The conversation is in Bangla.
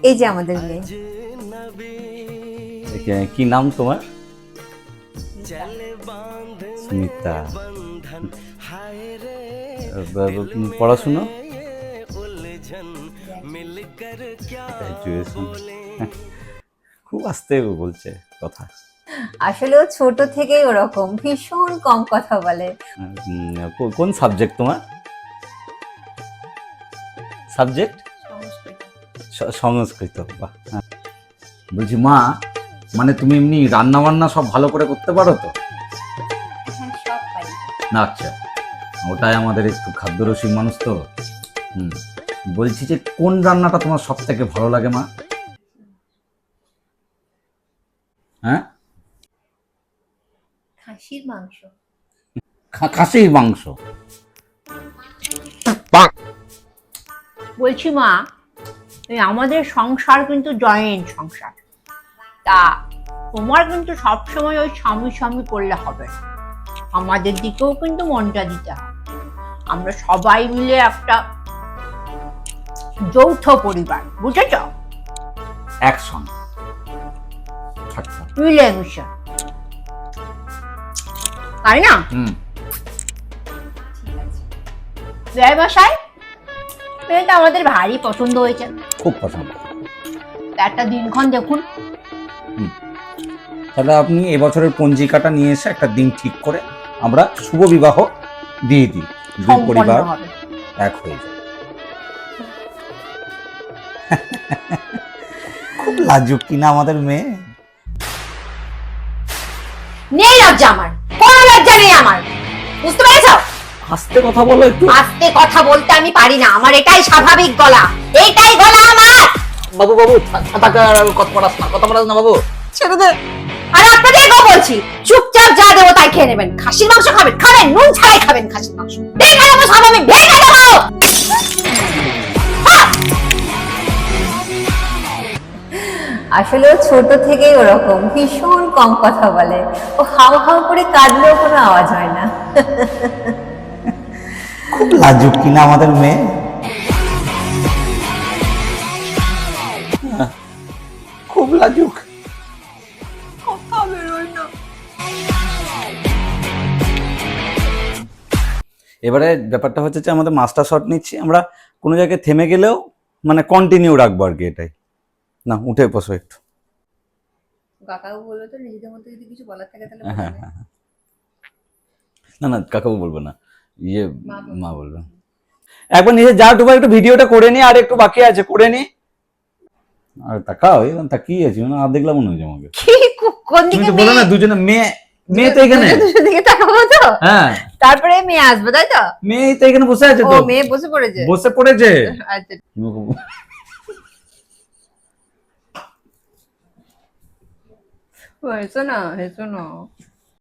এই যে আমাদের মেয়ে। কি নাম তোমার? সুমিতা। পড়াশুনো? গ্র্যাজুয়েশন। খুব আস্তে বলছে কথা। আসলে ও ছোট থেকেই ওরকম ভীষণ কম কথা বলে। কোন সাবজেক্ট তোমার? সাবজেক্ট সংস্কৃত। বাহ। বলছি মা, মানে তুমি এমনি রান্না বান্না সব ভালো করে করতে পারো তো? হ্যাঁ, সব পারি। না আচ্ছা, ওটাই আমাদের একটু খাদ্যরসিক মানুষ তো। বলছি যে কোন রান্নাটা তোমার সব থেকে ভালো লাগে মা? হ্যাঁ, খাসির মাংস। খাসির মাংস। বলছি মা, এই আমাদের সংসার কিন্তু জয়েন্ট সংসার, তা তোমার কিন্তু সবসময় ওই স্বামী স্বামী করলে হবে না। আমাদের দিকেও কিন্তু মনটা দিতে হবে। আমরা সবাই মিলে একটা যৌথ পরিবার, বুঝেছ? একসঙ্গে মিলে মিশে, তাই না? জয় বাসায় মেয়েটা আমাদের ভারী পছন্দ হয়েছে, খুব পছন্দ। একটা দিনক্ষণ দেখুন। তাহলে আপনি এবছরের পঞ্জিকাটা নিয়ে এসে একটা দিন ঠিক করে আমরা শুভ বিবাহ দিয়ে দিই, দুই পরিবার এক হয়ে যায়। খুব লাজুক কিনা আমাদের মেয়ে। নেই লজ্জা আমার, কোনো লজ্জা নেই আমার, বুঝতে পেরেছো? আস্তে কথা বলো একটু। আস্তে কথা বলতে আমি পারি না, আমার এটাই স্বাভাবিক গলা, এইটাই গলা আমার। বাবু বাবু কথা বলাস না বাবু, ছেড়ে দে। আর আপনাদেরকেও বলছি, চুপচাপ যা দেবো তাই খেয়ে নেবেন। খাসির মাংস খাবেন, খাবেন, নুন ছাড়াই খাবেন খাসির মাংস। দেখে নেবো স্বাভাবিক, ভেঙে দেবো। আসলে ও ছোট থেকেই ওরকম ভীষণ কম কথা বলে। ও হাউ হাউ করে কাঁদলেও কোনো আওয়াজ হয় না। খুব লাজুক কিনা আমাদের মেয়ে। খুব লাজুক, কথা বেরোয় না। এবারে ব্যাপারটা হচ্ছে যে আমাদের মাস্টার শট নিচ্ছি আমরা, কোনো জায়গায় থেমে গেলেও মানে কন্টিনিউ রাখবো আর কি। এটাই না, উঠে বসো একটু। কাকাও বললো তো নিজেদের মধ্যে যদি কিছু বলার থাকে তাহলে হ্যাঁ হ্যাঁ, না না কাকাও বলবো না, ইয়ে মা বলবো। একবার নিজে যা টুকু একটু ভিডিওটা করে নি, আর একটু বাকি আছে করে নি। আর তাকাও, এখন তাকিয়ে আছি মানে আর দেখলাম মনে হয়েছে আমাকে। কি কোন তুমি দিকে তো বলো না দুজনে মেয়ে, মেয়ে তো এখানে। দুজনের দিকে তাকাবো তো, হ্যাঁ তারপরে মেয়ে আসবে, তাই তো? মেয়ে তো এখানে বসে আছে ও তো। মেয়ে বসে পড়েছে। বসে পড়েছে। আচ্ছা, হেসো না, হেসো না।